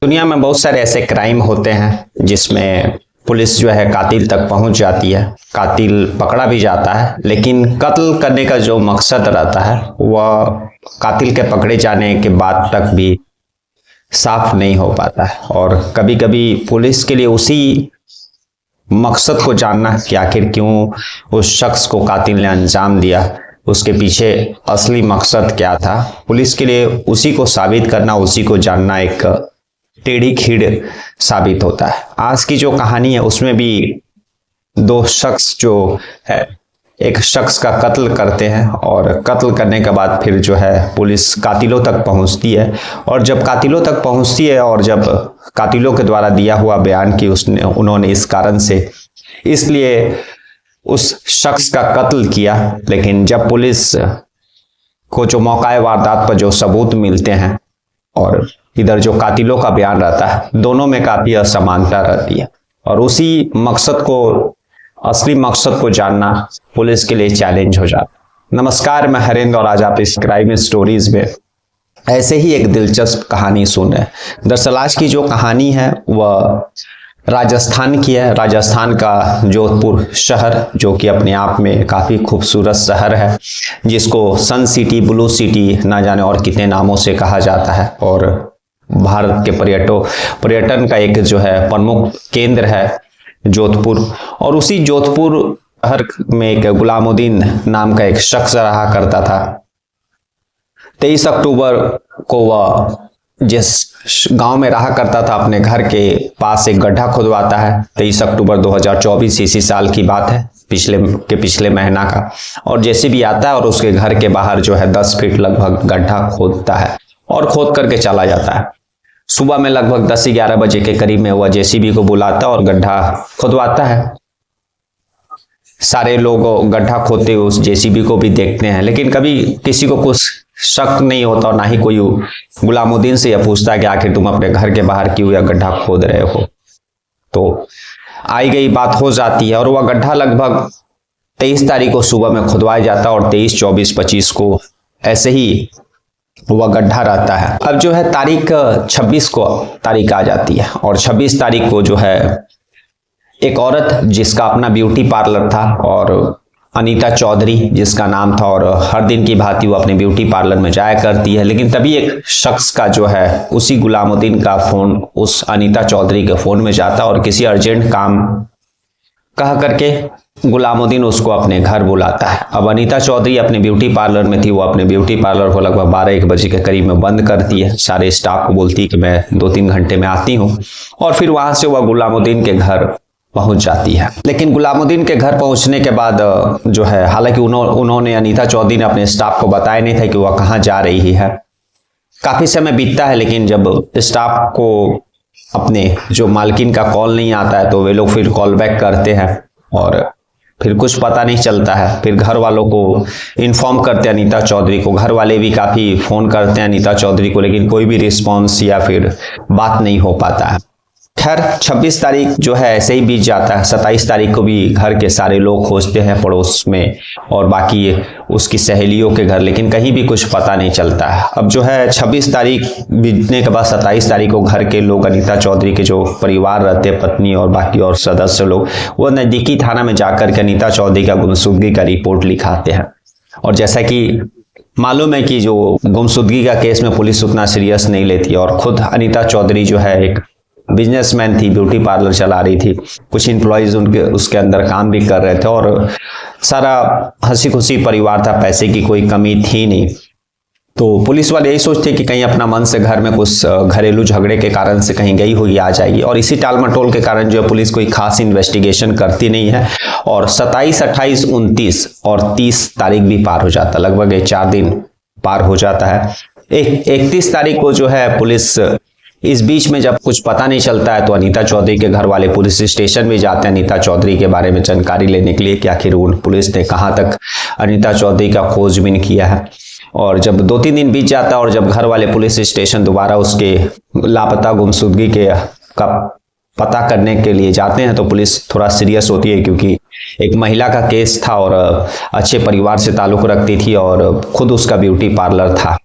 दुनिया में बहुत सारे ऐसे क्राइम होते हैं जिसमें पुलिस जो है कातिल तक पहुंच जाती है, कातिल पकड़ा भी जाता है, लेकिन कत्ल करने का जो मकसद रहता है वह कातिल के पकड़े जाने के बाद तक भी साफ नहीं हो पाता है। और कभी कभी पुलिस के लिए उसी मकसद को जानना कि आखिर क्यों उस शख्स को कातिल ने अंजाम दिया, उसके पीछे असली मकसद क्या था, पुलिस के लिए उसी को साबित करना, उसी को जानना एक टेढ़ी खीर साबित होता है। आज की जो कहानी है उसमें भी दो शख्स जो है, एक शख्स का कत्ल करते हैं और कत्ल करने के बाद फिर जो है पुलिस कातिलों तक पहुंचती है। और जब कातिलों तक पहुंचती है और जब कातिलों के द्वारा दिया हुआ बयान कि उन्होंने इस कारण से इसलिए उस शख्स का कत्ल किया, लेकिन जब पुलिस को जो मौका वारदात पर जो सबूत मिलते हैं और इधर जो कातिलों का बयान रहता है, दोनों में काफी असमानता रहती है। और उसी मकसद को, असली मकसद को जानना पुलिस के लिए चैलेंज हो जाता। नमस्कार, मैं हरेंद्र और आज आप इस क्राइम स्टोरीज में ऐसे ही एक दिलचस्प कहानी सुन रहे हैं। दरअसल आज की जो कहानी है वह राजस्थान की है। राजस्थान का जोधपुर शहर, जो कि अपने आप में काफ़ी खूबसूरत शहर है, जिसको सन सिटी, ब्लू सिटी, ना जाने और कितने नामों से कहा जाता है। और भारत के पर्यटन का एक जो है प्रमुख केंद्र है जोधपुर। और उसी जोधपुर शहर में एक गुलामुद्दीन नाम का एक शख्स रहा करता था। 23 अक्टूबर को वह जिस गांव में रहा करता था, अपने घर के पास एक गड्ढा खुदवाता है। 23 अक्टूबर 2024 इसी साल की बात है, पिछले महीना का। और जेसीबी आता है और उसके घर के बाहर जो है 10 फीट लगभग गड्ढा खोदता है और खोद करके चला जाता है। सुबह में लगभग 10-11 बजे के करीब में वह जेसीबी को बुलाता और गड्ढा खुदवाता है। सारे लोग गड्ढा खोदते हुए उस जेसीबी को भी देखते हैं, लेकिन कभी किसी को कुछ शक नहीं होता और ना ही कोई गुलामुद्दीन से यह पूछता है कि आखिर तुम अपने घर के बाहर क्यों यह गड्ढा खोद रहे हो। तो आई गई बात हो जाती है और वह गड्ढा लगभग 23 तारीख को सुबह में खुदवाया जाता है और 23, 24, 25 को ऐसे ही वह गड्ढा रहता है। अब जो है तारीख 26 को तारीख आ जाती है और 26 तारीख को जो है एक औरत जिसका अपना ब्यूटी पार्लर था, और अनीता चौधरी जिसका नाम था, और हर दिन की भांति वो अपने ब्यूटी पार्लर में जाया करती है। लेकिन तभी एक शख्स का जो है उसी गुलामुद्दीन का फोन उस अनीता चौधरी के फोन में जाता और किसी अर्जेंट काम कह करके गुलामुद्दीन उसको अपने घर बुलाता है। अब अनीता चौधरी अपने ब्यूटी पार्लर में थी। वो अपने ब्यूटी पार्लर को लगभग 12-1 बजे के करीब में बंद करती है। सारे स्टाफ को बोलती है कि मैं 2-3 घंटे में आती हूँ, और फिर वहां से वह गुलामुद्दीन के घर पहुंच जाती है। लेकिन गुलामुद्दीन के घर पहुंचने के बाद जो है, हालांकि उन्होंने अनीता चौधरी ने अपने स्टाफ को बताया नहीं था कि वह कहाँ जा रही है। काफी समय बीतता है, लेकिन जब स्टाफ को अपने जो मालकिन का कॉल नहीं आता है तो वे लोग फिर कॉल बैक करते हैं और फिर कुछ पता नहीं चलता है। फिर घर वालों को इन्फॉर्म करते हैं अनीता चौधरी को। घर वाले भी काफी फोन करते हैं अनीता चौधरी को, लेकिन कोई भी रिस्पॉन्स या फिर बात नहीं हो पाता है। खैर 26 तारीख जो है ऐसे ही बीत जाता है। 27 तारीख को भी घर के सारे लोग खोजते हैं पड़ोस में और बाकी उसकी सहेलियों के घर, लेकिन कहीं भी कुछ पता नहीं चलता है। अब जो है 26 तारीख बीतने के बाद 27 तारीख को घर के लोग, अनीता चौधरी के जो परिवार रहते हैं, पत्नी और बाकी और सदस्य लोग, वो नजदीकी थाना में जाकर के अनीता चौधरी का गुमशुदगी का रिपोर्ट लिखाते हैं। और जैसा कि मालूम है कि जो गुमशुदगी का केस में पुलिस उतना सीरियस नहीं लेती, और खुद अनीता चौधरी जो है एक बिजनेसमैन थी, ब्यूटी पार्लर चला रही थी, कुछ एम्प्लॉयज उनके उसके अंदर काम भी कर रहे थे और सारा हंसी खुशी परिवार था, पैसे की कोई कमी थी नहीं। तो पुलिस वाले यही सोचते कि कहीं अपना मन से घर में कुछ घरेलू झगड़े के कारण से कहीं गई होगी, आ जाएगी, और इसी टाल मटोल के कारण जो है पुलिस कोई खास इन्वेस्टिगेशन करती नहीं है। और 27, 28, 29 और 30 तारीख भी पार हो जाता, लगभग 4 दिन पार हो जाता है। 31 तारीख को जो है पुलिस, इस बीच में जब कुछ पता नहीं चलता है तो अनीता चौधरी के घर वाले पुलिस स्टेशन में जाते हैं अनीता चौधरी के बारे में जानकारी लेने के लिए कि आखिर पुलिस ने कहाँ तक अनीता चौधरी का खोजबीन किया है। और जब 2-3 दिन बीत जाता है और जब घर वाले पुलिस स्टेशन दोबारा उसके लापता गुमशुदगी का पता करने के लिए जाते हैं तो पुलिस थोड़ा सीरियस होती है, क्योंकि एक महिला का केस था और अच्छे परिवार से ताल्लुक रखती थी और खुद उसका ब्यूटी पार्लर था।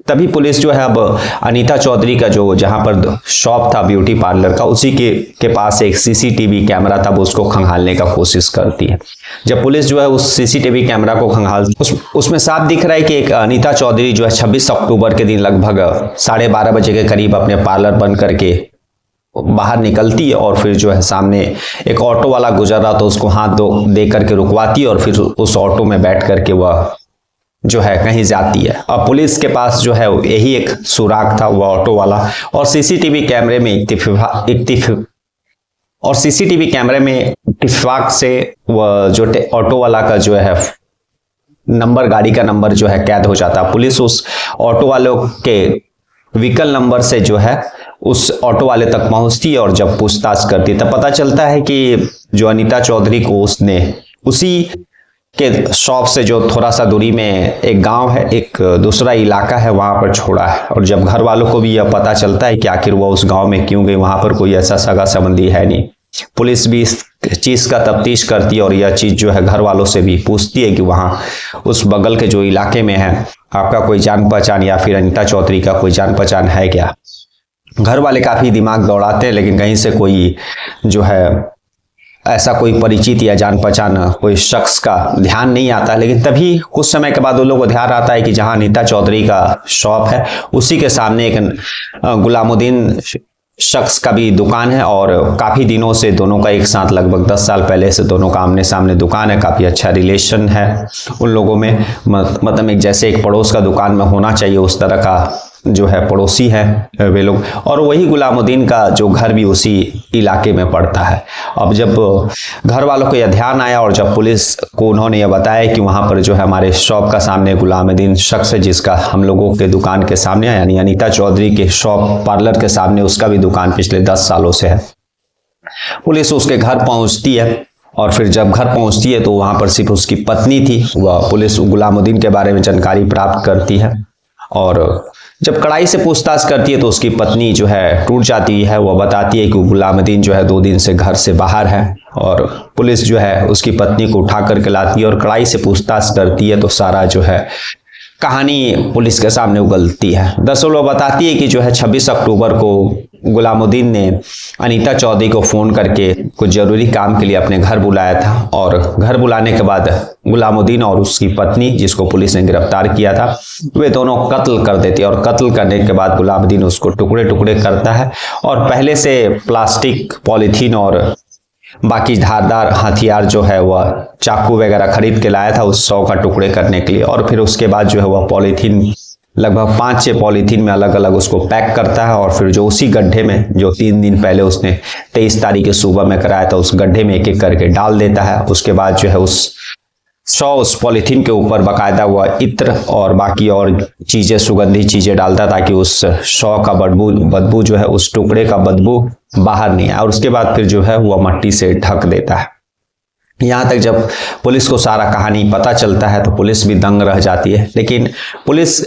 तभी पुलिस जो है अब अनीता चौधरी का जो जहां पर शॉप था ब्यूटी पार्लर का, उसी के पास एक सीसीटीवी कैमरा था, उसको खंगालने का कोशिश करती है। जब पुलिस जो है उस सीसीटीवी कैमरा को खंगाल उसमें साफ दिख रहा है कि एक अनीता चौधरी जो है 26 अक्टूबर के दिन लगभग 12:30 बजे के करीब अपने पार्लर बंद करके बाहर निकलती है और फिर जो है सामने एक ऑटो वाला गुजर रहा तो उसको हाथ दे करके रुकवाती है और फिर उस ऑटो में बैठ करके वह जो है कहीं जाती है। अब पुलिस के पास जो है यही एक सुराग था, वह ऑटो वाला, और सीसीटीवी कैमरे में इत्तेफाक से वह जो ऑटो वाला का जो है नंबर, गाड़ी का नंबर जो है कैद हो जाता। पुलिस उस ऑटो वालों के व्हीकल नंबर से जो है उस ऑटो वाले तक पहुंचती है और जब पूछताछ करती तब पता चलता है कि जो अनीता चौधरी को उसने उसी के शॉप से जो थोड़ा सा दूरी में एक गांव है, एक दूसरा इलाका है, वहां पर छोड़ा है। और जब घर वालों को भी यह पता चलता है कि आखिर वो उस गांव में क्यों गई, वहां पर कोई ऐसा सगा संबंधी है नहीं। पुलिस भी इस चीज का तफ्तीश करती है और यह चीज जो है घर वालों से भी पूछती है कि वहां उस बगल के जो इलाके में है आपका कोई जान पहचान या फिर अनीता चौधरी का कोई जान पहचान है क्या। घर वाले काफी दिमाग दौड़ाते हैं लेकिन कहीं से कोई जो है ऐसा कोई परिचित या जान पहचान कोई शख्स का ध्यान नहीं आता। लेकिन तभी कुछ समय के बाद उन लोगों को ध्यान आता है कि जहां अनीता चौधरी का शॉप है उसी के सामने एक गुलामुद्दीन शख्स का भी दुकान है और काफी दिनों से दोनों का एक साथ, लगभग 10 साल पहले से दोनों का आमने सामने दुकान है, काफी अच्छा रिलेशन है उन लोगों में। मतलब एक जैसे एक पड़ोस का दुकान में होना चाहिए उस तरह का जो है पड़ोसी है वे लोग। और वही गुलामुद्दीन का जो घर भी उसी इलाके में पड़ता है। अब जब घर वालों को यह ध्यान आया और जब पुलिस को उन्होंने यह बताया कि वहां पर जो है हमारे शॉप का सामने गुलामुद्दीन शख्स है जिसका हम लोगों के दुकान के सामने यानी अनीता चौधरी के शॉप पार्लर के सामने उसका भी दुकान पिछले 10 सालों से है, पुलिस उसके घर पहुंचती है। और फिर जब घर पहुंचती है तो वहां पर सिर्फ उसकी पत्नी थी। वह पुलिस गुलामुद्दीन के बारे में जानकारी प्राप्त करती है और जब कड़ाई से पूछताछ करती है तो उसकी पत्नी जो है टूट जाती है। वह बताती है कि गुलामुद्दीन जो है 2 दिन से घर से बाहर है और पुलिस जो है उसकी पत्नी को उठा करके लाती है और कड़ाई से पूछताछ करती है तो सारा जो है कहानी पुलिस के सामने उगलती है। दरअसल वो बताती है कि जो है 26 अक्टूबर को गुलामुद्दीन ने अनीता चौधरी को फोन करके कुछ जरूरी काम के लिए अपने घर बुलाया था और घर बुलाने के बाद गुलामुद्दीन और उसकी पत्नी जिसको पुलिस ने गिरफ्तार किया था वे दोनों कत्ल कर देते और कत्ल करने के बाद गुलामुद्दीन उसको टुकड़े टुकड़े करता है और पहले से प्लास्टिक, पॉलीथीन और बाकी धारदार हथियार जो है वह चाकू वगैरह खरीद के लाया था उस 100 का टुकड़े करने के लिए। और फिर उसके बाद जो है वह पॉलीथीन लगभग 5-6 पॉलीथीन में अलग अलग उसको पैक करता है और फिर जो उसी गड्ढे में जो 3 दिन पहले उसने 23 तारीख के सुबह में कराया था उस गड्ढे में एक एक करके डाल देता है। उसके बाद जो है उस पॉलीथीन के ऊपर बाकायदा हुआ इत्र और बाकी और चीजें, सुगंधित चीजें डालता ताकि उस 100 का बदबू जो है उस टुकड़े का बदबू बाहर नहीं आए। और उसके बाद फिर जो है वह मट्टी से ढक देता है। यहाँ तक जब पुलिस को सारा कहानी पता चलता है तो पुलिस भी दंग रह जाती है। लेकिन पुलिस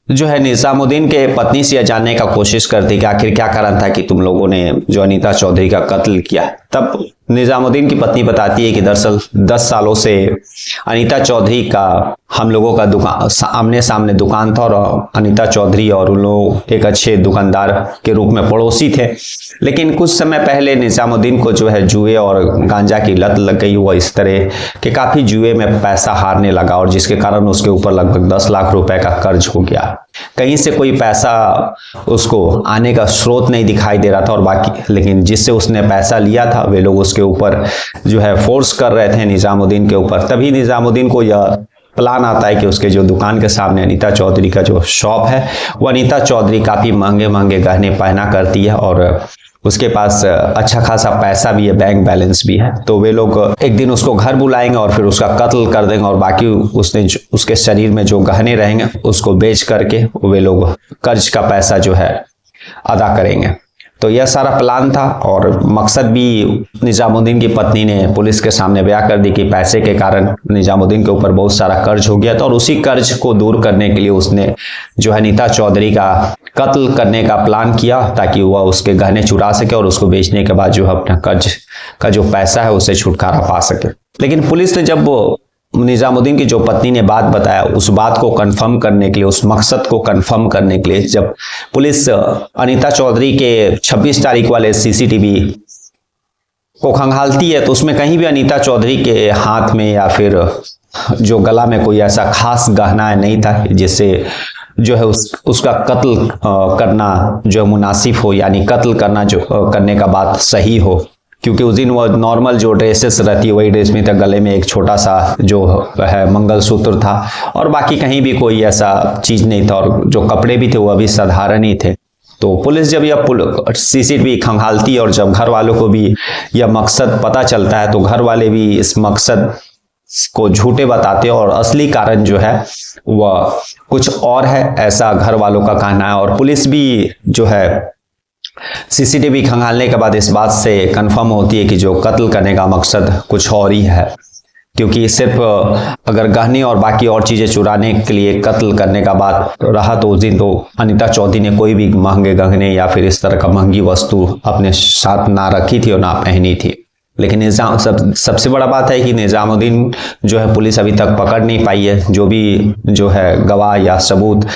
जो है निजामुद्दीन के पत्नी से यह जानने का कोशिश करती कि आखिर क्या कारण था कि तुम लोगों ने जो अनीता चौधरी का कत्ल किया। तब निजामुद्दीन की पत्नी बताती है कि दरअसल 10 सालों से अनीता चौधरी का हम लोगों का दुकान आमने सामने दुकान था और अनीता चौधरी और उन लोग एक अच्छे दुकानदार के रूप में पड़ोसी थे। लेकिन कुछ समय पहले निजामुद्दीन को जो है जुए और गांजा की लत लग गई। वह इस तरह के काफी जुए में पैसा हारने लगा और जिसके कारण उसके ऊपर लगभग 10 लाख रुपए का कर्ज हो गया। कहीं से कोई पैसा उसको आने का स्रोत नहीं दिखाई दे रहा था और बाकी लेकिन जिससे उसने पैसा लिया था वे लोग उसके ऊपर जो है फोर्स कर रहे थे निजामुद्दीन के ऊपर। तभी निजामुद्दीन को यह प्लान आता है कि उसके जो दुकान के सामने अनीता चौधरी का जो शॉप है वो अनीता चौधरी काफी महंगे महंगे गहने पहना करती है और उसके पास अच्छा खासा पैसा भी है, बैंक बैलेंस भी है। तो वे लोग एक दिन उसको घर बुलाएंगे और फिर उसका कत्ल कर देंगे और बाकी उसके शरीर में जो गहने रहेंगे उसको बेच करके वे लोग कर्ज का पैसा जो है अदा करेंगे। तो यह सारा प्लान था और मकसद भी निजामुद्दीन की पत्नी ने पुलिस के सामने बयां कर दी कि पैसे के कारण निजामुद्दीन के ऊपर बहुत सारा कर्ज हो गया था और उसी कर्ज को दूर करने के लिए उसने जो है अनीता चौधरी का कत्ल करने का प्लान किया ताकि वह उसके गहने चुरा सके और उसको बेचने के बाद जो है अपना कर्ज का जो पैसा है उससे छुटकारा पा सके। लेकिन पुलिस ने जब निजामुद्दीन की जो पत्नी ने बात बताया, उस बात को कंफर्म करने के लिए, उस मकसद को कंफर्म करने के लिए जब पुलिस अनीता चौधरी के 26 तारीख वाले सीसीटीवी को खंगालती है तो उसमें कहीं भी अनीता चौधरी के हाथ में या फिर जो गला में कोई ऐसा खास गहना नहीं था जिससे जो है उसका कत्ल करना जो मुनासिब हो, यानी कत्ल करना जो करने का बात सही हो, क्योंकि उस दिन वो नॉर्मल जो ड्रेसेस रहती है वही ड्रेस में था, गले में एक छोटा सा जो है मंगलसूत्र था और बाकी कहीं भी कोई ऐसा चीज नहीं था और जो कपड़े भी थे वो अभी साधारण ही थे। तो पुलिस जब यह सीसीटीवी खंगालती है और जब घर वालों को भी यह मकसद पता चलता है तो घर वाले भी इस मकसद को झूठे बताते हैं और असली कारण जो है वह कुछ और है, ऐसा घर वालों का कहना है। और पुलिस भी जो है सीसीटीवी खंगालने के बाद इस बात से कंफर्म होती है कि जो कत्ल करने का मकसद कुछ और ही है, क्योंकि सिर्फ अगर गहने और बाकी और चीजें चुराने के लिए कत्ल करने का बात रहा तो उस दिन तो अनीता चौधरी ने कोई भी महंगे गहने या फिर इस तरह का महंगी वस्तु अपने साथ ना रखी थी और ना पहनी थी। लेकिन सबसे बड़ा बात है कि निजामुद्दीन जो है पुलिस अभी तक पकड़ नहीं पाई है। जो भी जो है गवाह या सबूत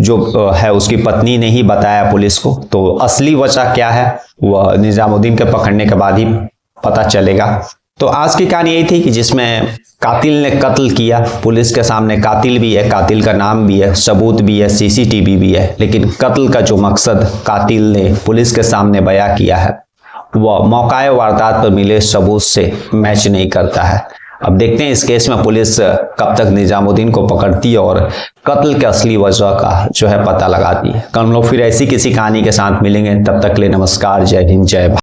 जो है उसकी पत्नी ने ही बताया पुलिस को, तो असली वजह क्या है वह निजामुद्दीन के पकड़ने के बाद ही पता चलेगा। तो आज की कहानी यही थी कि जिसमें कातिल ने कत्ल किया, पुलिस के सामने कातिल भी है, कातिल का नाम भी है, सबूत भी है, सीसीटीवी भी है, लेकिन कत्ल का जो मकसद कातिल ने पुलिस के सामने बयां किया है वह मौकाए वारदात पर मिले सबूत से मैच नहीं करता है। अब देखते हैं इस केस में पुलिस कब तक निजामुद्दीन को पकड़ती है और कत्ल के असली वजह का जो है पता लगाती है। कल हम लोग फिर ऐसी किसी कहानी के साथ मिलेंगे, तब तक के लिए नमस्कार, जय हिंद, जय भारत।